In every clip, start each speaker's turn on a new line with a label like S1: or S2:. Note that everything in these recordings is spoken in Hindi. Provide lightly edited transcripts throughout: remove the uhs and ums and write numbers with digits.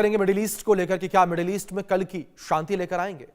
S1: करेंगे मिडिल ईस्ट को लेकर कि क्या मिडिल ईस्ट में कल की शांति लेकर आएंगे।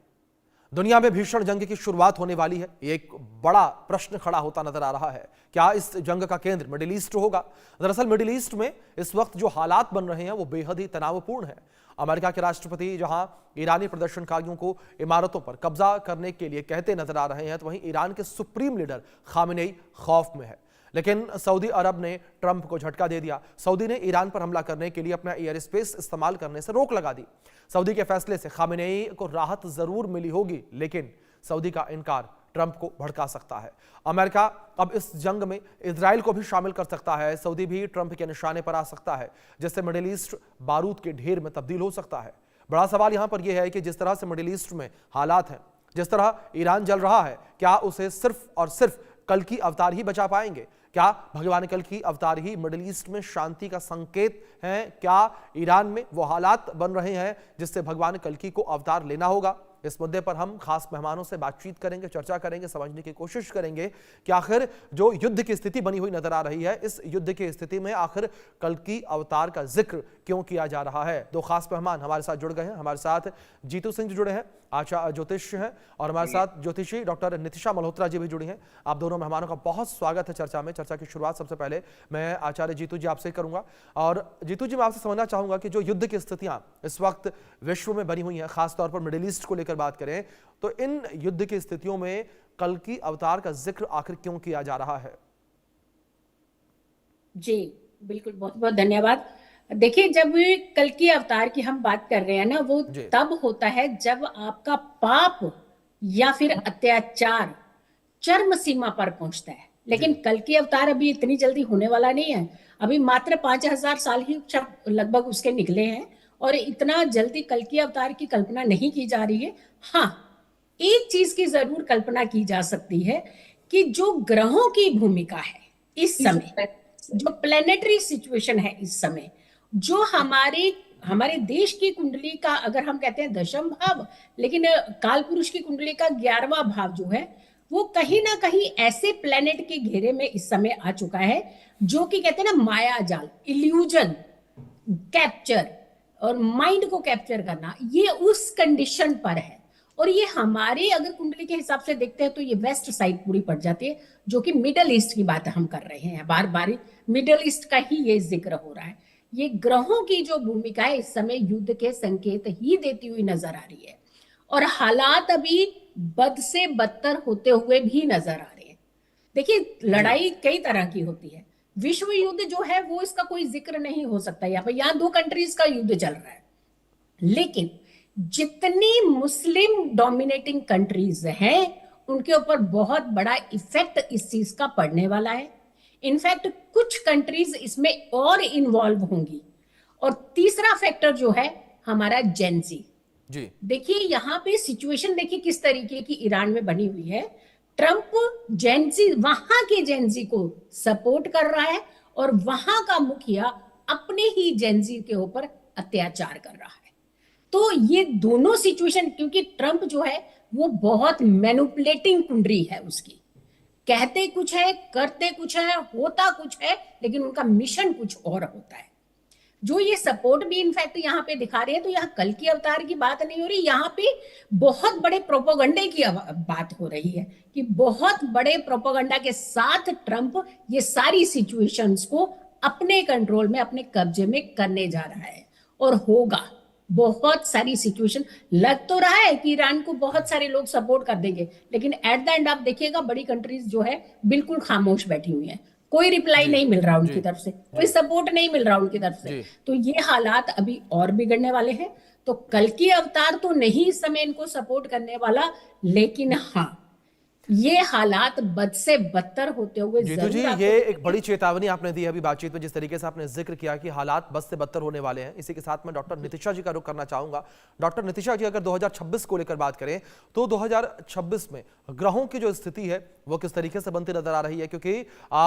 S1: दुनिया में भीषण जंग की शुरुआत होने वाली है। एक बड़ा प्रश्न खड़ा होता नजर आ रहा है, क्या इस जंग का केंद्र मिडिल ईस्ट होगा। दरअसल मिडिल ईस्ट में इस वक्त जो हालात बन रहे हैं वो बेहद ही तनावपूर्ण है। अमेरिका के राष्ट्रपति जहां ईरानी प्रदर्शनकारियों को इमारतों पर कब्जा करने के लिए कहते नजर आ रहे हैं, तो वहीं ईरान के सुप्रीम लीडर खामेनेई खौफ में है। लेकिन सऊदी अरब ने ट्रंप को झटका दे दिया। सऊदी ने ईरान पर हमला करने के लिए अपना एयर स्पेस इस्तेमाल करने से रोक लगा दी। सऊदी के फैसले से खामेनेई को राहत जरूर मिली होगी, लेकिन सऊदी का इनकार ट्रंप को भड़का सकता है। अमेरिका अब इस जंग में इजराइल को भी शामिल कर सकता है। सऊदी भी ट्रंप के निशाने पर आ सकता है, जिससे मिडिल ईस्ट बारूद के ढेर में तब्दील हो सकता है। बड़ा सवाल यहां पर यह है कि जिस तरह से मिडिल ईस्ट में हालात हैं, जिस तरह ईरान जल रहा है, क्या उसे सिर्फ और सिर्फ कल की अवतार ही बचा पाएंगे? क्या भगवान कल की अवतार ही मिडिल ईस्ट में शांति का संकेत है? क्या ईरान में वो हालात बन रहे हैं जिससे भगवान कल की को अवतार लेना होगा? इस मुद्दे पर हम खास मेहमानों से बातचीत करेंगे, चर्चा करेंगे, समझने की कोशिश करेंगे कि आखिर जो युद्ध की स्थिति बनी हुई नजर आ रही है, इस युद्ध की स्थिति में आखिर कल की अवतार का जिक्र क्यों किया जा रहा है। दो खास मेहमान हमारे साथ जुड़ गए हैं। हमारे साथ जीतू सिंह जुड़े हैं, आचार्य ज्योतिष हैं, और हमारे साथ ज्योतिषी डॉक्टर नितिशा मल्होत्रा जी भी जुड़ी हैं। आप दोनों मेहमानों का बहुत स्वागत है चर्चा में। चर्चा की शुरुआत सबसे पहले मैं आचार्य जीतू जी आपसे करूंगा। और जीतू जी, मैं आपसे समझना चाहूंगा कि जो युद्ध की स्थितियां इस वक्त विश्व में बनी हुई हैं, खासतौर पर मिडिल ईस्ट को लेकर बात करें, तो इन युद्ध की स्थितियों में कल की अवतार का जिक्र आखिर क्यों किया जा रहा है?
S2: जी बिल्कुल, बहुत बहुत धन्यवाद। देखिए, जब कल की अवतार की हम बात कर रहे हैं ना, वो तब होता है जब आपका पाप या फिर अत्याचार चरम सीमा पर पहुंचता है। लेकिन कल की अवतार अभी इतनी जल्दी होने वाला नहीं है। अभी मात्र 5000 साल ही लगभग उसके निकले हैं, और इतना जल्दी कल की अवतार की कल्पना नहीं की जा रही है। हाँ, एक चीज की जरूर कल्पना की जा सकती है कि जो ग्रहों की भूमिका है इस समय, जो प्लेनेटरी सिचुएशन है इस समय, जो हमारे देश की कुंडली का अगर हम कहते हैं दशम भाव, लेकिन काल पुरुष की कुंडली का 11वां भाव जो है, वो कहीं ना कहीं ऐसे प्लेनेट के घेरे में इस समय आ चुका है जो कि कहते हैं ना माया जाल, इल्यूजन, कैप्चर और माइंड को कैप्चर करना, ये उस कंडीशन पर है। और ये हमारे अगर कुंडली के हिसाब से देखते हैं तो ये वेस्ट साइड पूरी पड़ जाती है, जो कि मिडल ईस्ट की बात हम कर रहे हैं। बार बार मिडल ईस्ट का ही ये जिक्र हो रहा है। ये ग्रहों की जो भूमिका है इस समय युद्ध के संकेत ही देती हुई नजर आ रही है, और हालात अभी बद से बदतर होते हुए भी नजर आ रहे हैं। देखिए, लड़ाई कई तरह की होती है। विश्व युद्ध जो है वो इसका कोई जिक्र नहीं हो सकता। यहाँ 2 कंट्रीज का युद्ध चल रहा है, लेकिन जितनी मुस्लिम डोमिनेटिंग कंट्रीज हैं उनके ऊपर बहुत बड़ा इफेक्ट इस चीज का पड़ने वाला है। इनफैक्ट कुछ कंट्रीज इसमें और इन्वॉल्व होंगी। और तीसरा फैक्टर जो है हमारा जेंजी जी। देखिए, यहाँ पे सिचुएशन देखिए किस तरीके की ईरान में बनी हुई है। ट्रंप जेंजी, वहां के जेंजी को सपोर्ट कर रहा है, और वहां का मुखिया अपने ही जेंजी के ऊपर अत्याचार कर रहा है। तो ये दोनों सिचुएशन, क्योंकि ट्रंप जो है वो बहुत मैनिपुलेटिंग कुंडली है उसकी, कहते कुछ है, करते कुछ है, होता कुछ है, लेकिन उनका मिशन कुछ और होता है। जो ये सपोर्ट भी इनफैक्ट यहाँ पे दिखा रहे हैं, तो यहाँ कल की अवतार की बात नहीं हो रही, यहाँ पे बहुत बड़े प्रोपोगंडे की बात हो रही है कि बहुत बड़े प्रोपोगंडा के साथ ट्रंप ये सारी सिचुएशंस को अपने कंट्रोल में, अपने कब्जे में करने जा रहा है। और होगा बहुत सारी सिचुएशन, लग तो रहा है कि ईरान को बहुत सारे लोग सपोर्ट कर देंगे, लेकिन एट द एंड आप देखिएगा बड़ी कंट्रीज जो है बिल्कुल खामोश बैठी हुई हैं। कोई रिप्लाई नहीं मिल रहा उनकी तरफ से, कोई सपोर्ट नहीं मिल रहा उनकी तरफ से। तो ये हालात अभी और बिगड़ने वाले हैं। तो कल की अवतार तो नहीं इस समय इनको सपोर्ट करने वाला, लेकिन हाँ, ये हालात बद से बदतर होते हुए
S1: जीतू जी, ये एक बड़ी चेतावनी आपने दी अभी बातचीत में, जिस तरीके से आपने जिक्र किया कि हालात बद से बदतर होने वाले हैं। इसी के साथ मैं डॉक्टर नितिशा जी का रुख करना चाहूंगा। डॉक्टर नितिशा जी, अगर 2026 को लेकर बात करें तो 2026 में ग्रहों की जो स्थिति है वो किस तरीके से बनती नजर आ रही है? क्योंकि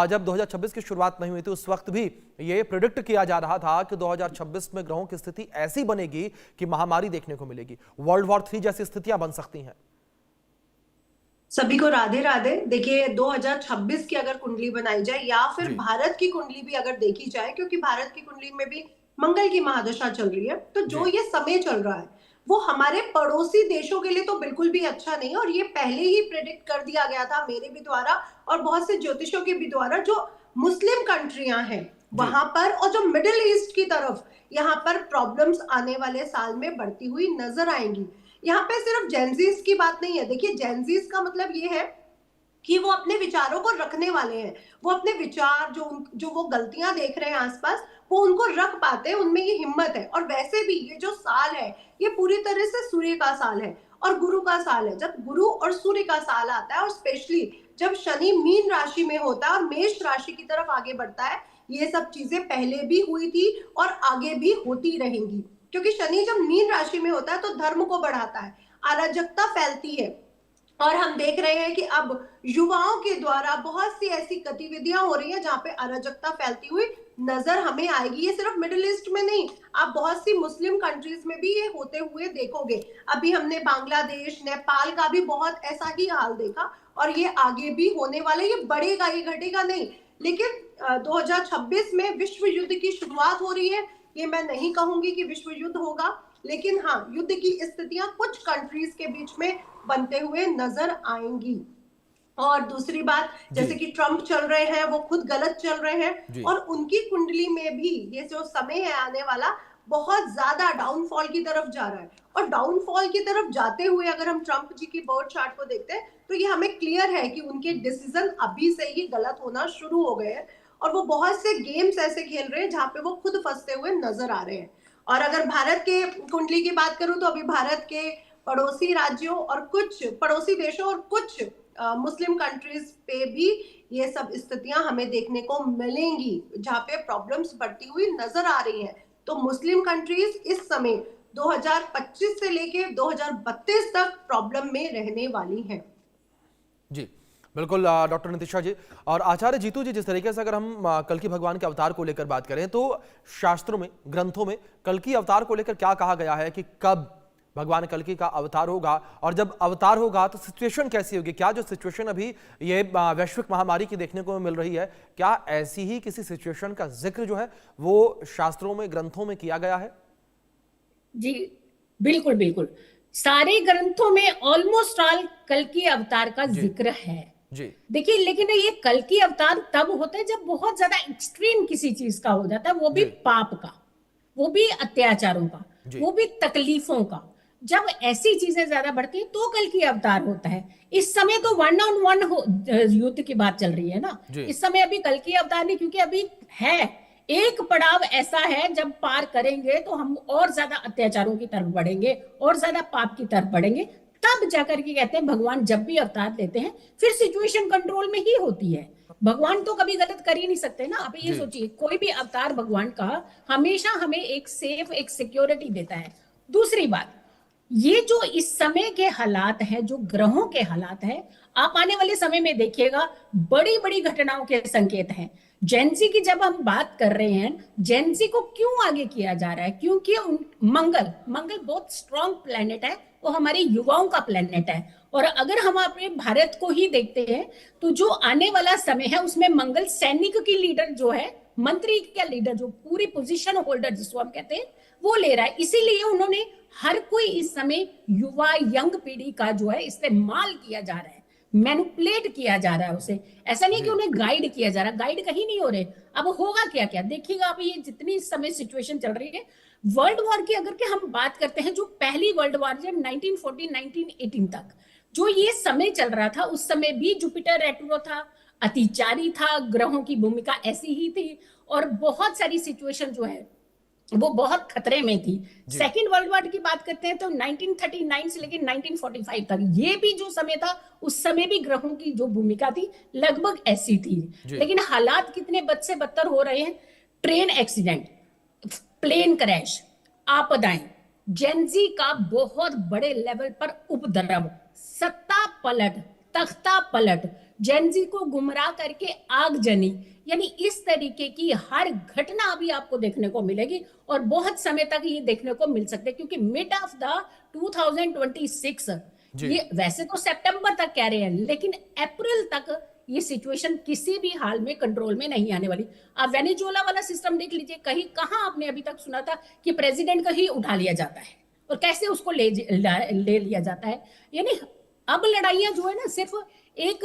S1: जब 2026 की शुरुआत नहीं हुई थी उस वक्त भी ये प्रिडिक्ट किया जा रहा था कि 2026 में ग्रहों की स्थिति ऐसी बनेगी कि महामारी देखने को मिलेगी, वर्ल्ड वॉर 3 जैसी स्थितियां बन सकती हैं।
S3: सभी को राधे राधे। देखिए, 2026 की अगर कुंडली बनाई जाए या फिर भारत की कुंडली भी अगर देखी जाए, क्योंकि भारत की कुंडली में भी मंगल की महादशा चल रही है, तो जो ये समय चल रहा है वो हमारे पड़ोसी देशों के लिए तो बिल्कुल भी अच्छा नहीं है। और ये पहले ही प्रेडिक्ट कर दिया गया था मेरे भी द्वारा और बहुत से ज्योतिषों के भी द्वारा। जो मुस्लिम कंट्रियां हैं वहां पर और जो मिडिल ईस्ट की तरफ, यहाँ पर प्रॉब्लम्स आने वाले साल में बढ़ती हुई नजर आएंगी। यहाँ पे सिर्फ जेनजीज की बात नहीं है। देखिए, जेनजीज का मतलब ये है कि वो अपने विचारों को रखने वाले हैं। वो अपने विचार जो वो गलतियां देख रहे हैं आसपास, वो उनको रख पाते हैं, उनमें ये हिम्मत है। और वैसे भी ये जो साल है ये पूरी तरह से सूर्य का साल है और गुरु का साल है। जब गुरु और सूर्य का साल आता है और स्पेशली जब शनि मीन राशि में होता है और मेष राशि की तरफ आगे बढ़ता है, ये सब चीजें पहले भी हुई थी और आगे भी होती रहेंगी। क्योंकि शनि जब मीन राशि में होता है तो धर्म को बढ़ाता है, अराजकता फैलती है। और हम देख रहे हैं कि अब युवाओं के द्वारा बहुत सी ऐसी गतिविधियां हो रही हैं जहां पे अराजकता फैलती हुई नजर हमें आएगी। ये सिर्फ मिडिल ईस्ट में नहीं, आप बहुत सी मुस्लिम कंट्रीज में भी ये होते हुए देखोगे। अभी हमने बांग्लादेश, नेपाल का भी बहुत ऐसा ही हाल देखा और ये आगे भी होने वाला है। ये बढ़ेगा, ये घटेगा नहीं। लेकिन 2026 में विश्व युद्ध की शुरुआत हो रही है। ये मैं नहीं कहूंगी कि विश्व युद्ध होगा, लेकिन हाँ, युद्ध की स्थितियां कुछ कंट्रीज के बीच में बनते हुए नजर आएंगी। और दूसरी बात, जैसे कि ट्रंप चल रहे हैं, वो खुद गलत चल रहे हैं और उनकी कुंडली में भी ये जो समय है आने वाला बहुत ज्यादा डाउनफॉल की तरफ जा रहा है। और डाउनफॉल की तरफ जाते हुए अगर हम ट्रंप जी की बर्थ चार्ट को देखते हैं तो ये हमें क्लियर है कि उनके डिसीजन अभी से ही गलत होना शुरू हो गए हैं और वो बहुत से गेम्स ऐसे खेल रहे हैं जहां पे वो खुद फंसते हुए नजर आ रहे हैं। और अगर भारत के कुंडली की बात करूं तो अभी भारत के पड़ोसी राज्यों और कुछ पड़ोसी देशों और कुछ मुस्लिम कंट्रीज पे भी ये सब स्थितियां हमें देखने को मिलेंगी जहां पे प्रॉब्लम्स बढ़ती हुई नजर आ रही हैं। तो मुस्लिम कंट्रीज इस समय 2025 से लेके 2032 तक प्रॉब्लम में रहने वाली हैं।
S1: जी बिल्कुल डॉक्टर नितिशा जी। और आचार्य जीतू जी, जिस तरीके से अगर हम कल्कि भगवान के अवतार को लेकर बात करें तो शास्त्रों में, ग्रंथों में कल्कि अवतार को लेकर क्या कहा गया है कि कब भगवान कल्कि का अवतार होगा और जब अवतार होगा तो सिचुएशन कैसी होगी? क्या जो सिचुएशन अभी ये वैश्विक महामारी की देखने को मिल रही है, क्या ऐसी ही किसी सिचुएशन का जिक्र जो है वो शास्त्रों में, ग्रंथों में किया गया है?
S2: जी बिल्कुल बिल्कुल, सारे ग्रंथों में ऑलमोस्ट ऑल कल्कि अवतार का जिक्र है।
S1: जी
S2: देखिए, लेकिन ये कल्कि अवतार तब होता है जब बहुत ज्यादा एक्सट्रीम किसी चीज का हो जाता है, वो भी पाप का, वो भी अत्याचारों का, वो भी तकलीफों का। जब ऐसी चीजें ज्यादा बढ़ती है तो कल्कि अवतार होता है। इस समय तो 1-on-1 युद्ध की बात चल रही है ना, इस समय अभी कल्कि अवतार नहीं, क्योंकि अभी है एक पड़ाव ऐसा है जब पार करेंगे तो हम और ज्यादा अत्याचारों की तरफ बढ़ेंगे और ज्यादा पाप की तरफ बढ़ेंगे। तब जाकर के कहते हैं भगवान जब भी अवतार लेते हैं फिर सिचुएशन कंट्रोल में ही होती है। भगवान तो कभी गलत कर ही नहीं सकते ना। आप ये सोचिए, कोई भी अवतार भगवान का हमेशा हमें एक सेफ, एक सिक्योरिटी देता है। दूसरी बात, ये जो इस समय के हालात हैं, जो ग्रहों के हालात हैं, आप आने वाले समय में देखिएगा बड़ी बड़ी घटनाओं के संकेत हैं। जेनजी की जब हम बात कर रहे हैं, जेनजी को क्यों आगे किया जा रहा है? क्योंकि मंगल बहुत स्ट्रॉन्ग प्लेनेट है, वो हमारे युवाओं का प्लेनेट है। और अगर हम अपने भारत को ही देखते हैं तो जो आने वाला समय है उसमें मंगल सैनिक की लीडर जो है, मंत्री का लीडर, जो पूरी पोजीशन होल्डर जिसको हम कहते हैं, वो ले रहा है। इसीलिए उन्होंने हर कोई इस समय युवा, यंग पीढ़ी का जो है इस्तेमाल किया जा रहा है, मैनिपुलेट किया जा रहा है उसे। ऐसा नहीं कि उन्हें गाइड किया जा रहा, गाइड कहीं नहीं हो रहे। अब होगा क्या क्या देखिएगा। अब ये जितनी इस समय सिचुएशन चल रही है, वर्ल्ड वॉर की अगर के हम बात करते हैं, जो पहली वर्ल्ड वॉर जब 1914-1918 तक जो ये समय चल रहा था, उस समय भी जुपिटर रेट्रो था, अतिचारी था, ग्रहों की भूमिका ऐसी ही थी और बहुत सारी सिचुएशन जो है वो बहुत खतरे में थी। सेकेंड वर्ल्ड वॉर की बात करते हैं तो 1939 से लेकर 1945 तक ये भी जो समय था, उस समय भी ग्रहों की जो भूमिका थी लगभग ऐसी थी। लेकिन हालात कितने बद से बदतर हो रहे हैं। ट्रेन एक्सीडेंट, प्लेन क्रैश, आपदाएं, जेनजी का बहुत बड़े लेवल पर उपद्रव, सत्ता पलट, तख्ता पलट, जेनजी को गुमराह करके आगजनी, यानी इस तरीके की हर घटना अभी आपको देखने को मिलेगी और बहुत समय तक ये देखने को मिल सकते हैं। क्योंकि मिड ऑफ द 2026, ये वैसे तो सितंबर तक कह रहे हैं, लेकिन अप्रैल तक ये सिचुएशन किसी भी हाल में कंट्रोल में नहीं आने वाली। आप वेनेजुएला वाला सिस्टम देख लीजिए, कहीं कहां आपने अभी तक सुना था कि प्रेसिडेंट का ही उठा लिया जाता है और कैसे उसको ले लिया जाता है। यानी अब लड़ाइयां जो है ना सिर्फ एक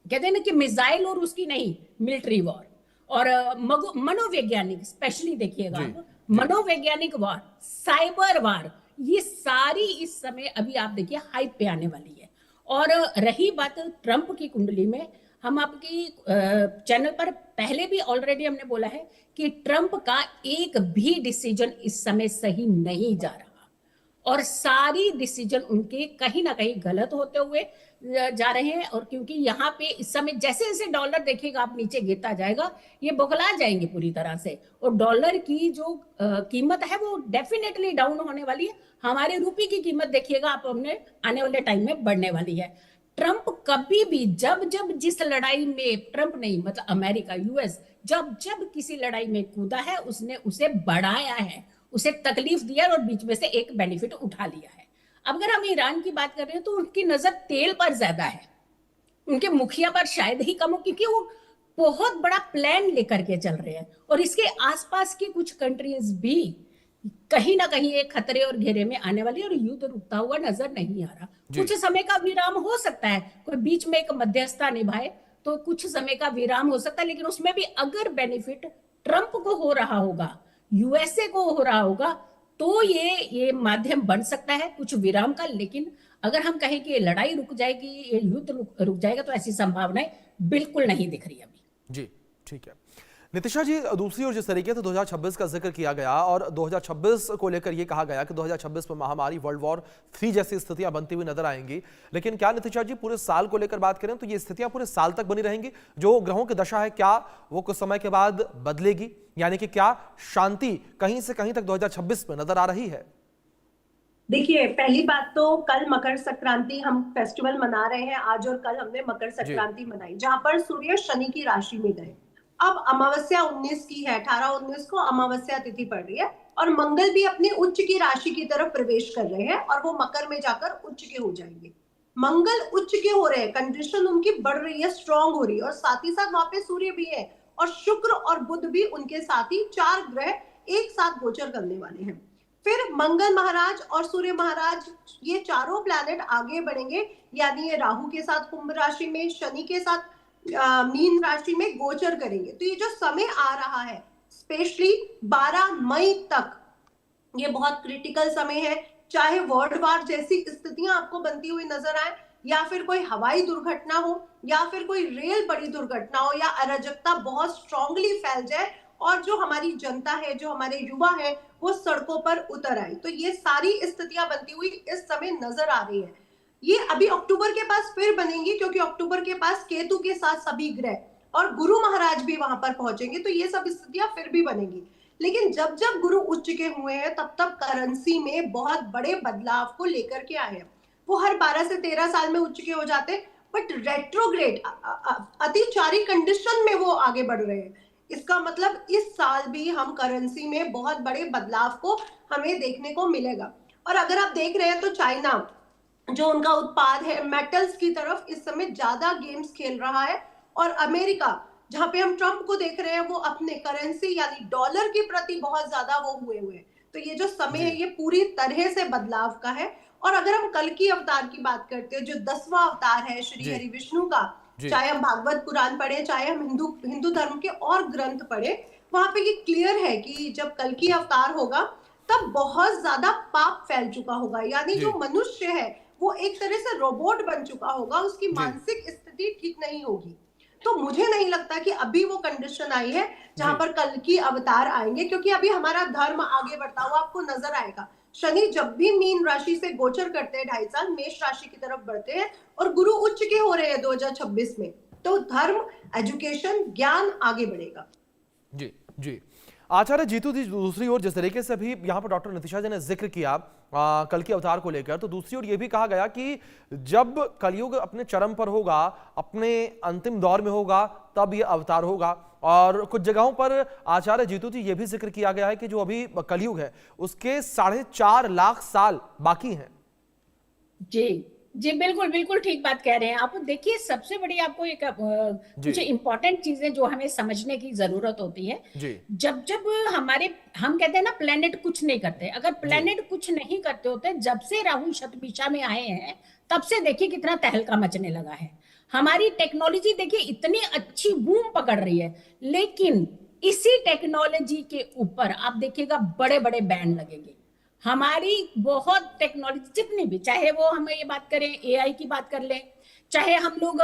S2: कहते हैं ना कि मिसाइल और उसकी नहीं, मिलिट्री वॉर और मनोवैज्ञानिक, स्पेशली देखिएगा आप, मनोवैज्ञानिक वार, साइबर वार, ये सारी इस समय अभी आप देखिए हाइप पे आने वाली है। और रही बात ट्रंप की कुंडली में, हम आपकी चैनल पर पहले भी ऑलरेडी हमने बोला है कि ट्रंप का एक भी डिसीजन इस समय सही नहीं जा रहा और सारी डिसीजन उनके कहीं ना कहीं गलत होते हुए जा रहे हैं। और क्योंकि यहाँ पे इस समय जैसे जैसे डॉलर देखेगा आप नीचे गिरता जाएगा, ये बौखला जाएंगे पूरी तरह से और डॉलर की जो कीमत है वो डेफिनेटली डाउन होने वाली है। हमारे रुपये की कीमत देखिएगा आप अपने आने वाले टाइम में बढ़ने वाली है। ट्रंप कभी भी जब जिस लड़ाई में, ट्रंप नहीं मतलब अमेरिका, यूएस जब किसी लड़ाई में कूदा है उसने उसे बढ़ाया है, उसे तकलीफ दिया और बीच में से एक बेनिफिट उठा लिया है। अब अगर हम ईरान की बात कर रहे हैं तो उनकी नजर तेल पर ज्यादा है, उनके मुखिया पर शायद ही कम हो, क्योंकि वो बहुत बड़ा प्लान लेकर के चल रहे हैं और इसके आसपास की कुछ कंट्रीज भी कहीं ना कहीं एक खतरे और घेरे में आने वाली, और युद्ध रुकता हुआ नजर नहीं आ रहा। कुछ समय का विराम हो सकता है, कोई बीच में एक मध्यस्थता निभाए तो कुछ समय का विराम हो सकता है, लेकिन उसमें भी अगर बेनिफिट ट्रंप को हो रहा होगा, यूएसए को हो रहा होगा, तो ये माध्यम बन सकता है कुछ विराम का। लेकिन अगर हम कहें कि लड़ाई रुक जाएगी, ये युद्ध रुक जाएगा, तो ऐसी संभावनाएं बिल्कुल नहीं दिख रही अभी।
S1: जी ठीक है नितिशा जी, दूसरी ओर जिस तरीके से 2026 का जिक्र किया गया और 2026 को लेकर यह कहा गया कि 2026 में महामारी वर्ल्ड वॉर 3 जैसी स्थितियां बनती हुई नजर आएंगी, लेकिन क्या नितिशा जी पूरे साल को लेकर बात करें तो ये स्थितियां पूरे साल तक बनी रहेंगी? जो ग्रहों की दशा है क्या वो कुछ समय के बाद बदलेगी? यानी कि क्या शांति कहीं से कहीं तक 2026 में नजर आ रही है?
S3: देखिए, पहली बात तो कल मकर संक्रांति हम फेस्टिवल मना रहे हैं, आज और कल हमने मकर संक्रांति मनाई, जहां पर सूर्य शनि की राशि में गए। अब अमावस्या 19 की है, 18-19 को अमावस्या तिथि पड़ रही है और मंगल भी अपनी उच्च की राशि की तरफ प्रवेश कर रहे हैं और वो मकर में जाकर उच्च के हो जाएंगे। मंगल उच्च के हो रहे हैं, कंडीशन उनकी बढ़ रही है, स्ट्रांग हो रही है और साथ ही साथ वहां पे सूर्य भी है और शुक्र और बुध भी उनके साथ ही, 4 ग्रह एक साथ गोचर करने वाले हैं। फिर मंगल महाराज और सूर्य महाराज, ये चारों प्लैनेट आगे बढ़ेंगे, यानी ये राहु के साथ कुंभ राशि में, शनि के साथ मीन राशि में गोचर करेंगे। तो ये जो समय आ रहा है स्पेशली 12 मई तक, ये बहुत क्रिटिकल समय है। चाहे वर्ल्ड वार जैसी स्थितियां आपको बनती हुई नजर आए, या फिर कोई हवाई दुर्घटना हो, या फिर कोई रेल बड़ी दुर्घटना हो, या अराजकता बहुत स्ट्रांगली फैल जाए और जो हमारी जनता है, जो हमारे युवा है, वो सड़कों पर उतर आए, तो ये सारी स्थितियां बनती हुई इस समय नजर आ रही है। ये अभी अक्टूबर के पास फिर बनेंगी, क्योंकि अक्टूबर के पास केतु के साथ सभी ग्रह और गुरु महाराज भी वहां पर पहुंचेंगे, तो ये सब स्थितियां फिर भी बनेंगी। लेकिन जब गुरु उच्च के हुए हैं तब करेंसी में बहुत बड़े बदलाव को लेकर के आए हैं। वो हर 12 से 13 साल में उच्च के हो जाते, बट रेट्रोग्रेड अतिचारी कंडीशन में वो आगे बढ़ रहे हैं। इसका मतलब इस साल भी हम करेंसी में बहुत बड़े बदलाव को हमें देखने को मिलेगा। और अगर आप देख रहे हैं तो चाइना, जो उनका उत्पाद है मेटल्स की तरफ, इस समय ज्यादा गेम्स खेल रहा है, और अमेरिका, जहां पे हम ट्रंप को देख रहे हैं, वो अपने करेंसी यानी डॉलर के प्रति बहुत ज्यादा वो हुए हुए। तो ये जो समय है ये पूरी तरह से बदलाव का है। और अगर हम कल की अवतार की बात करते हैं, जो 10वां अवतार है श्री हरि विष्णु का, चाहे हम भागवत पुराण पढ़े, चाहे हम हिंदू धर्म के और ग्रंथ पढ़े, वहां पे ये क्लियर है कि जब कल की अवतार होगा तब बहुत ज्यादा पाप फैल चुका होगा, यानी जो मनुष्य है वो एक तरह से रोबोट बन चुका होगा, उसकी मानसिक स्थिति ठीक नहीं होगी। तो मुझे नहीं लगता कि अभी वो कंडीशन आई है जहां पर कल की अवतार आएंगे, क्योंकि अभी हमारा धर्म आगे बढ़ता हुआ आपको नजर आएगा। शनि जब भी मीन राशि से गोचर करते हैं 2.5 साल, मेष राशि की तरफ बढ़ते हैं और गुरु उच्च के हो रहे हैं 2026 में, तो धर्म, एजुकेशन, ज्ञान आगे बढ़ेगा।
S1: जी जी आचार्य जीतू जी, दूसरी ओर जिस तरीके से अभी यहाँ पर डॉक्टर नितिशा जी ने जिक्र किया कल के अवतार को लेकर, तो दूसरी ओर यह भी कहा गया कि जब कलयुग अपने चरम पर होगा, अपने अंतिम दौर में होगा, तब यह अवतार होगा। और कुछ जगहों पर आचार्य जीतू जी ये भी जिक्र किया गया है कि जो अभी कलयुग है उसके 4.5 लाख साल बाकी हैं।
S2: जी जी बिल्कुल बिल्कुल ठीक बात कह रहे हैं आप। देखिए सबसे बड़ी आपको एक कुछ इंपॉर्टेंट चीजें जो हमें समझने की जरूरत होती है।
S1: जी
S2: जब जब हम कहते हैं ना प्लेनेट कुछ नहीं करते, अगर प्लेनेट कुछ नहीं करते होते, जब से राहु शतभिषा में आए हैं तब से देखिए कितना तहलका मचने लगा है। हमारी टेक्नोलॉजी देखिए इतनी अच्छी बूम पकड़ रही है, लेकिन इसी टेक्नोलॉजी के ऊपर आप देखिएगा बड़े बड़े बैन लगेंगे। हमारी बहुत टेक्नोलॉजी जितनी भी, चाहे वो हम ये बात करें एआई की बात कर लें, चाहे हम लोग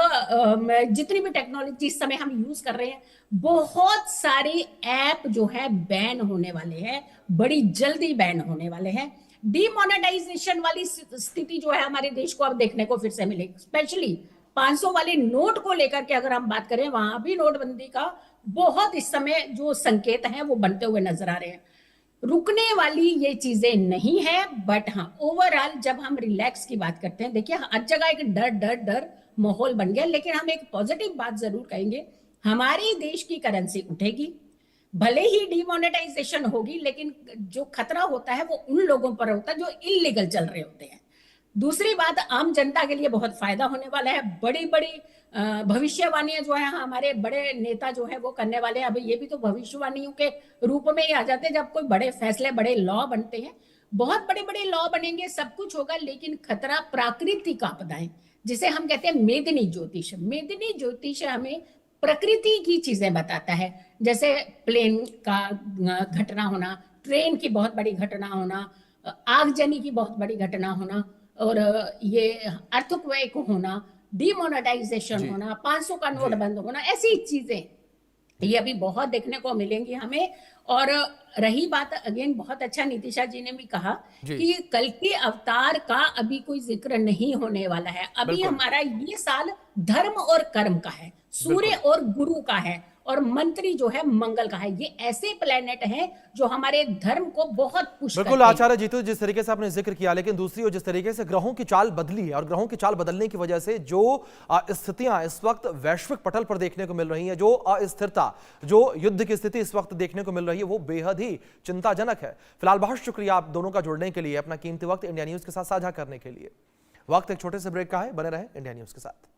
S2: जितनी भी टेक्नोलॉजी इस समय हम यूज कर रहे हैं, बहुत सारे ऐप जो है बैन होने वाले हैं, बड़ी जल्दी बैन होने वाले हैं। डीमोनेटाइजेशन वाली स्थिति जो है हमारे देश को अब देखने को फिर से मिलेगी। स्पेशली 500 वाले नोट को लेकर के अगर हम बात करें, वहां भी नोटबंदी का बहुत इस समय जो संकेत हैं वो बनते हुए नजर आ रहे हैं। रुकने वाली ये चीजें नहीं है, बट हाँ ओवरऑल जब हम रिलैक्स की बात करते हैं, देखिए हर जगह एक डर डर डर माहौल बन गया, लेकिन हम एक पॉजिटिव बात जरूर कहेंगे, हमारे देश की करेंसी उठेगी। भले ही डिमोनेटाइजेशन होगी, लेकिन जो खतरा होता है वो उन लोगों पर होता है जो इलीगल चल रहे होते हैं। दूसरी बात, आम जनता के लिए बहुत फायदा होने वाला है। बड़ी बड़ी भविष्यवाणियां जो है हमारे बड़े नेता जो है वो करने वाले हैं। अभी ये भी तो भविष्यवाणियों के रूप में ही आ जाते हैं जब कोई बड़े फैसले, बड़े लॉ बनते हैं। बहुत बड़े बड़े लॉ बनेंगे, सब कुछ होगा, लेकिन खतरा प्राकृतिक आपदाएं, जिसे हम कहते हैं मेदिनी ज्योतिष। मेदिनी ज्योतिष हमें प्रकृति की चीजें बताता है, जैसे प्लेन का घटना होना, ट्रेन की बहुत बड़ी घटना होना, आगजनी की बहुत बड़ी घटना होना, और ये अर्थक्वेक होना, डिमोनेटाइजेशन होना, 500 का नोट बंद होना, ऐसी चीजें ये अभी बहुत देखने को मिलेंगी हमें। और रही बात, अगेन बहुत अच्छा नीतिशा जी ने भी कहा कि कल के अवतार का अभी कोई जिक्र नहीं होने वाला है। अभी हमारा ये साल धर्म और कर्म का है, सूर्य और गुरु का है, और मंत्री जो है मंगल का है। ये ऐसे प्लेनेट हैं जो हमारे धर्म को बहुत पुश करते हैं।
S1: बिल्कुल आचार्य जीतू, जिस तरीके से आपने जिक्र किया, लेकिन दूसरी ओर जिस तरीके से ग्रहों की चाल बदली है, और ग्रहों की चाल बदलने की वजह से जो स्थितियां इस वक्त वैश्विक पटल पर देखने को मिल रही हैं, जो अस्थिरता, जो युद्ध की स्थिति इस वक्त देखने को मिल रही है, वो बेहद ही चिंताजनक है। फिलहाल बहुत शुक्रिया आप दोनों का जुड़ने के लिए, अपना कीमती वक्त इंडिया न्यूज के साथ साझा करने के लिए। वक्त एक छोटे से ब्रेक का है, बने रहे इंडिया न्यूज के साथ।